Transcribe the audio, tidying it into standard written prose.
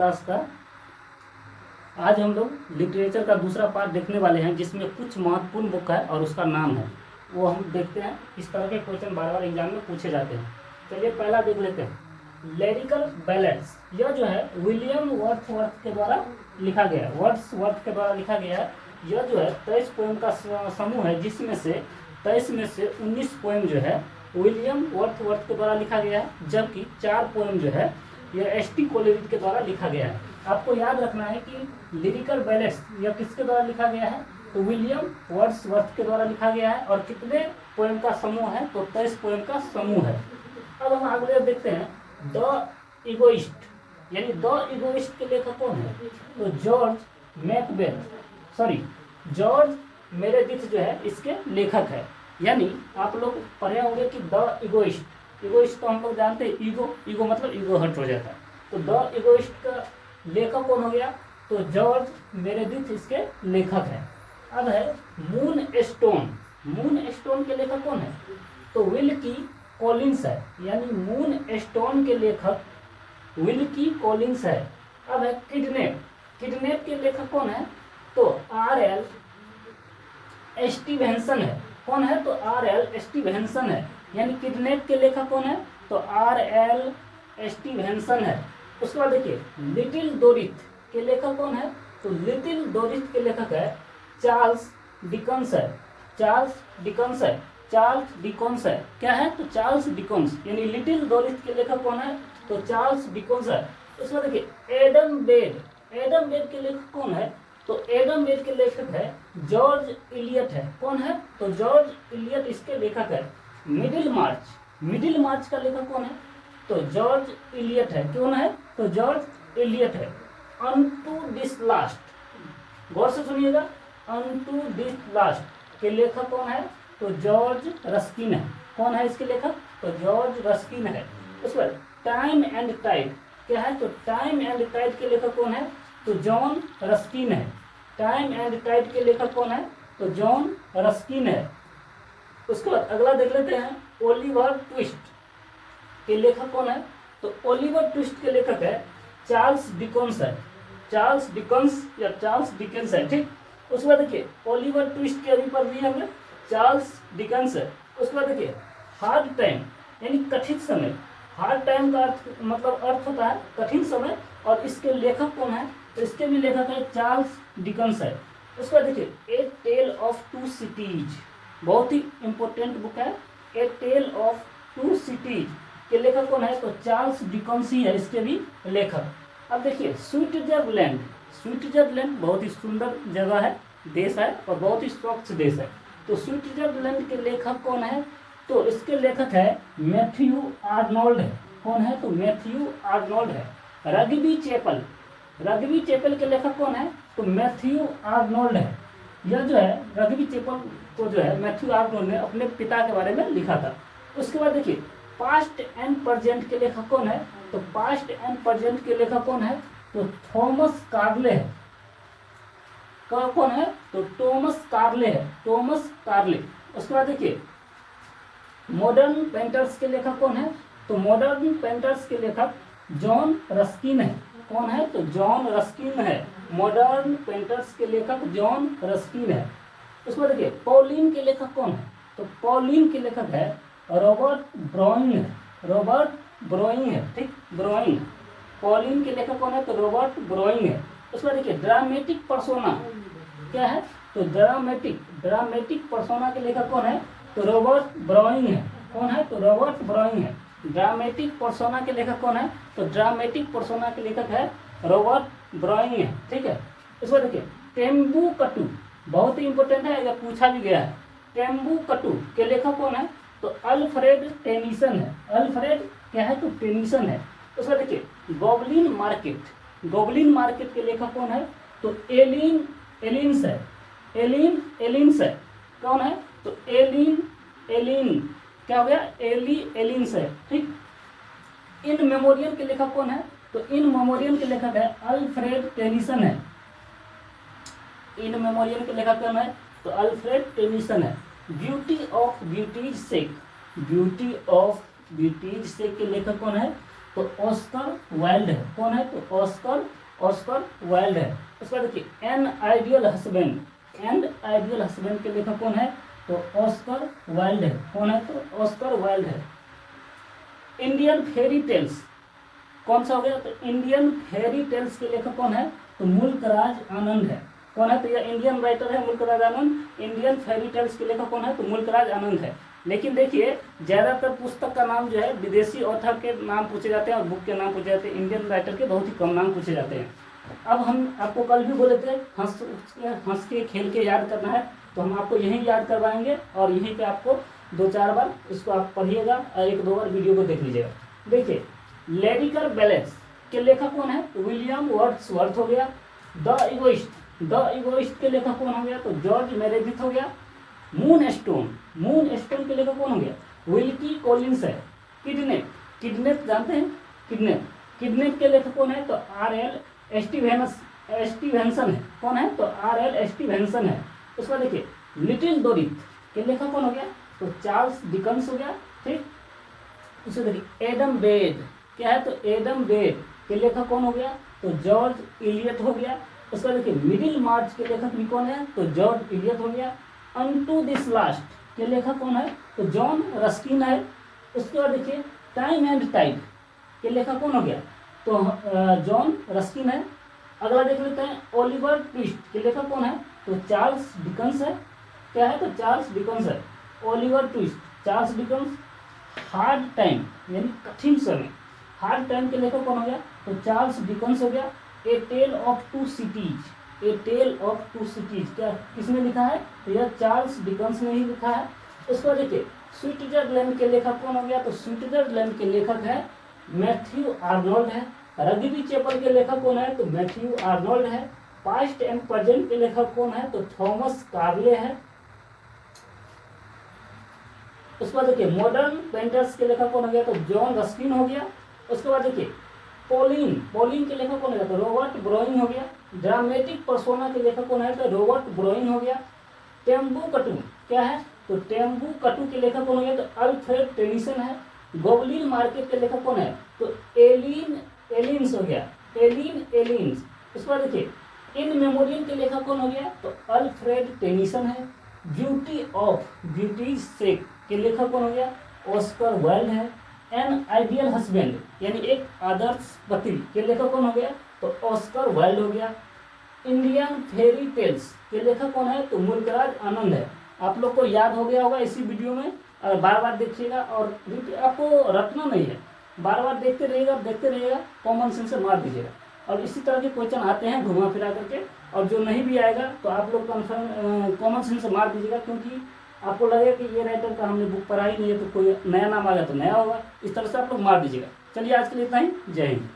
Class का आज हम लोग लिटरेचर का दूसरा पार्ट देखने वाले हैं, जिसमें कुछ महत्वपूर्ण बुक है और उसका नाम है वो हम देखते हैं। इस तरह के क्वेश्चन बार बार एग्जाम में पूछे जाते हैं। चलिए पहला देख लेते हैं, लिरिकल बैलेट्स। यह जो है विलियम वर्ड्सवर्थ के द्वारा लिखा गया है, वर्ड्सवर्थ के द्वारा लिखा गया है। यह जो है 23 पोएम का समूह है, जिसमें से 23 में से 19 पोएम जो है विलियम वर्ड्सवर्थ के द्वारा लिखा गया है, जबकि 4 पोएम जो है यह एस.टी. कोलेरिज के द्वारा लिखा गया है। आपको याद रखना है कि लिरिकल बैलेट्स यह किसके द्वारा लिखा गया है, तो विलियम वर्ड्सवर्थ के द्वारा लिखा गया है। और कितने पोएम का समूह है, तो 23 पोएम का समूह है। अब हम अगले देखते हैं, द इगोइस्ट, यानी द इगोइस्ट के लेखक कौन है, तो जॉर्ज मेरेडिथ जो है इसके लेखक है। यानी आप लोग पढ़े होंगे कि द इगोइस्ट तो हम लोग जानते हैं, ईगो मतलब ईगो हर्ट हो जाता है। तो द इगोइस्ट का लेखक कौन हो गया, तो जॉर्ज मेरेडिथ इसके लेखक है। अब है मून स्टोन के लेखक कौन है, तो विल्की कॉलिंस है। यानी मून स्टोन के लेखक विल्की कॉलिंस है। अब है किडनैप के लेखक कौन है, तो R.L. स्टीवेंसन है। कौन है, तो R.L. स्टीवेंसन है। यानी किडनैप के लेखक कौन है, तो R.L. स्टीवेंसन है। उसके बाद देखिए लिटिल डोरिथ के लेखक कौन है, तो लिटिल डोरिथ के लेखक है चार्ल्स डिकन्स है। क्या है, तो चार्ल्स डिकन्स। यानी लिटिल डोरिथ के लेखक कौन है, तो चार्ल्स डिकन्स है। उसके बाद देखिए एडम बेड के लेखक कौन है, तो एडम बेड के लेखक है जॉर्ज इलियट है। कौन है, तो जॉर्ज इलियट इसके लेखक है। मिडिल मार्च का लेखक कौन है, तो जॉर्ज इलियट है। कौन है, तो जॉर्ज इलियट है। अनटू दिस लास्ट, गौर से सुनिएगा, अनटू दिस लास्ट के लेखक कौन है, तो जॉर्ज रस्किन है। कौन है इसके लेखक, तो जॉर्ज रस्किन है। उस पर टाइम एंड टाइड क्या है, तो टाइम एंड टाइड के लेखक कौन है, तो जॉन रस्किन है। टाइम एंड टाइड के लेखक कौन है, तो जॉन रस्किन है। उसके बाद अगला देख लेते हैं, ओलिवर ट्विस्ट के लेखक कौन है, तो ओलिवर ट्विस्ट के लेखक है चार्ल्स डिकन्स है। चार्ल्स डिकन्स है, ठीक। उसके बाद देखिए ओलिवर ट्विस्ट के अभी पढ़ दिए हमने, चार्ल्स डिकन्स है। उसके बाद देखिए हार्ड टाइम यानी कठिन समय। हार्ड टाइम का मतलब अर्थ होता है कठिन समय, और इसके लेखक कौन है, तो इसके भी लेखक है चार्ल्स डिकन्स है। उसके बाद देखिए ए टेल ऑफ टू सिटीज, बहुत ही इंपॉर्टेंट बुक है। ए टेल ऑफ टू सिटीज के लेखक कौन है, तो चार्ल्स डिकन्स ही है इसके भी लेखक। अब देखिए स्विट्जरलैंड बहुत ही सुंदर जगह है, देश है, और बहुत ही स्वच्छ देश है। तो स्विट्जरलैंड के लेखक कौन है, तो इसके लेखक है मैथ्यू आर्नोल्ड है। कौन है, तो मैथ्यू आर्नोल्ड है। रग्बी चैपल के लेखक कौन है, तो मैथ्यू आर्नोल्ड है। यह जो है रग्बी चैपल को जो है मैथ्यू आर्नोल्ड ने अपने पिता के बारे में लिखा था। उसके बाद देखिए पास्ट एंड प्रेजेंट के लेखक कौन है, तो पास्ट एंड प्रेजेंट के लेखक कौन है, तो थॉमस कार्ले है। कौन है, तो टॉमस कार्ले। उसके बाद देखिए मॉडर्न पेंटर्स के लेखक कौन है, तो मॉडर्न पेंटर्स के लेखक जॉन रस्किन है। कौन है, तो जॉन रस्किन है। मॉडर्न पेंटर्स के लेखक जॉन रस्किन है। उसके बाद देखिए पॉलिन के लेखक कौन है, तो पॉलिन के लेखक है रॉबर्ट ब्रोइंग है, ठीक, ब्रोइंग। पॉलिन के लेखक कौन है, तो रॉबर्ट ब्रोइंग है। उसके बाद देखिए ड्रामेटिक पर्सोना क्या है, तो ड्रामेटिक पर्सोना के लेखक कौन है, तो रॉबर्ट ब्रोइंग है। कौन है, तो रॉबर्ट ब्रोइंग है। ड्रामेटिक पर्सोना के लेखक कौन है, तो ड्रामेटिक पर्सोना के लेखक है रॉबर्ट ब्रोइंग है, ठीक है। इसको देखिए टेम्बुकटू बहुत ही इंपॉर्टेंट है, अगर पूछा भी गया है। टेम्बुकटू के लेखक कौन है, तो अल्फ्रेड टेनिसन है। अल्फ्रेड क्या है, तो टेनिसन है। उसका देखिए गोबलिन मार्केट के लेखक कौन है, तो एलिन्स है। कौन है, तो एलिन क्या हो गया, एलिन्स है, ठीक। इन मेमोरियल के लेखक कौन है, तो इन मेमोरियल के लेखक है अल्फ्रेड टेनिसन है। इन मेमोरियल के लेखक कौन है, तो अल्फ्रेड टेनिसन है। ब्यूटी ऑफ ब्यूटीज सेक के लेखक कौन है, तो ऑस्कर वाइल्ड है। कौन है? तो ऑस्कर वाइल्ड है। उसके बाद देखिए एन आइडियल हस्बैंड के लेखक कौन है? तो ऑस्कर वाइल्ड है। कौन है? तो ऑस्कर वाइल्ड है। इंडियन फेरी टेल्स कौन सा हो गया? तो इंडियन फेरी टेल्स के लेखक कौन है? तो मुल्कराज आनंद है। कौन है? तो यह इंडियन राइटर है मुल्कराज आनंद। इंडियन फेरी टेल्स के लेखक कौन है? तो मुल्कराज आनंद है। लेकिन देखिए ज्यादातर पुस्तक का नाम जो है विदेशी ऑथर के नाम पूछे जाते हैं और बुक के नाम पूछे जाते हैं। इंडियन राइटर के बहुत ही कम नाम पूछे जाते हैं। अब हम आपको कल भी बोले थे हंस के खेल के याद करना है, तो हम आपको यहीं याद करवाएंगे और यहीं पे आपको 2-4 बार इसको आप पढ़िएगा और 1-2 बार वीडियो को देख लीजिएगा। देखिए लेडिकर बैलेंस के लेखक कौन है? तो विलियम वर्ड्सवर्थ हो गया। द इगोइस्ट के लेखक कौन हो गया? तो जॉर्ज मेरेडिथ हो गया। मून स्टोन के लेखक कौन हो गया? विल्की कॉलिंस है। किडनैप जानते हैं? किडनैप के लेखक कौन है? तो R.L. स्टीवेंसन है। कौन है? तो R.L. स्टीवेंसन है। उसके बाद देखिए लिटिल डोरिथ के लेखक कौन हो गया? तो चार्ल्स डिकन्स हो गया। ठीक, उसे देखिए एडम बेड क्या है? तो एडम बेड के लेखक कौन हो गया? तो जॉर्ज इलियट हो गया। उसके बाद देखिए मिडिल मार्च के लेखक भी कौन है? तो जॉर्ज इलियट हो गया। अनटू दिस लास्ट के लेखक कौन है? तो जॉन रस्किन है। उसके बाद देखिए टाइम एंड टाइड के लेखक कौन हो गया? तो जॉन रस्किन है। अगला देख लेते हैं ओलिवर ट्विस्ट के लेखक कौन है? तो चार्ल्स डिकन्स है। क्या है? तो चार्ल्स डिकन्स है। Oliver twist, Charles Dickens. Hard time यानी कठिन समय, हार्ड टाइम के लेखक कौन हो गया? तो चार्ल्स डिकन्स हो गया। ए टेल ऑफ टू सिटीज क्या किसने लिखा है? तो यह चार्ल्स डिकन्स ने ही लिखा है। उसके बाद देखिए स्विट्जरलैंड के लेखक कौन हो गया? तो स्विट्जरलैंड के लेखक है मैथ्यू आर्नोल्ड है। रग्बी चैपल के लेखक कौन है? तो मैथ्यू आर्नोल्ड है। पास्ट एंड प्रेजेंट के लेखक कौन है? तो थॉमस कार्ले है। उसके बाद देखिए मॉडर्न पेंटर्स के लेखक कौन हो गया? तो जॉन रस्किन हो गया। उसके बाद देखिए पोलिन के लेखक कौन हो गया? तो रॉबर्ट ब्राउनिंग हो गया। ड्रामेटिक पर्सोना के लेखक कौन है? तो रॉबर्ट ब्राउनिंग हो गया। टेम्बुकटू क्या है? तो टेम्बुकटू के लेखक कौन हो गया? तो अल्फ्रेड टेनिसन है। गोबलिन मार्केट के लेखक कौन है? तो एलिन्स हो गया। एलिन्स। उसके बाद देखिए इन मेमोरियम के लेखक कौन हो गया? तो अल्फ्रेड टेनिसन है। ब्यूटी सेक के लेखक कौन हो गया? ऑस्कर वाइल्ड है। एन आइडियल हस्बैंड यानी एक आदर्श पति के लेखक कौन हो गया? तो ऑस्कर वाइल्ड हो गया। इंडियन फेरी टेल्स के लेखक कौन है? तो मुल्कराज आनंद है। आप लोग को याद हो गया होगा इसी वीडियो में, और बार बार देखिएगा और आपको रटना नहीं है, बार बार देखते रहिएगा, कॉमन सेंस से मार दीजिएगा। और इसी तरह के क्वेश्चन आते हैं घुमा फिरा करके, और जो नहीं भी आएगा तो आप लोग कॉमन सेंस से मार दीजिएगा, क्योंकि आपको लगेगा कि ये राइटर का हमने बुक पढ़ा ही नहीं है, तो कोई नया नाम आ गया तो नया होगा। इस तरह से आप लोग मार दीजिएगा। चलिए आज के लिए इतना ही। जय हिंद।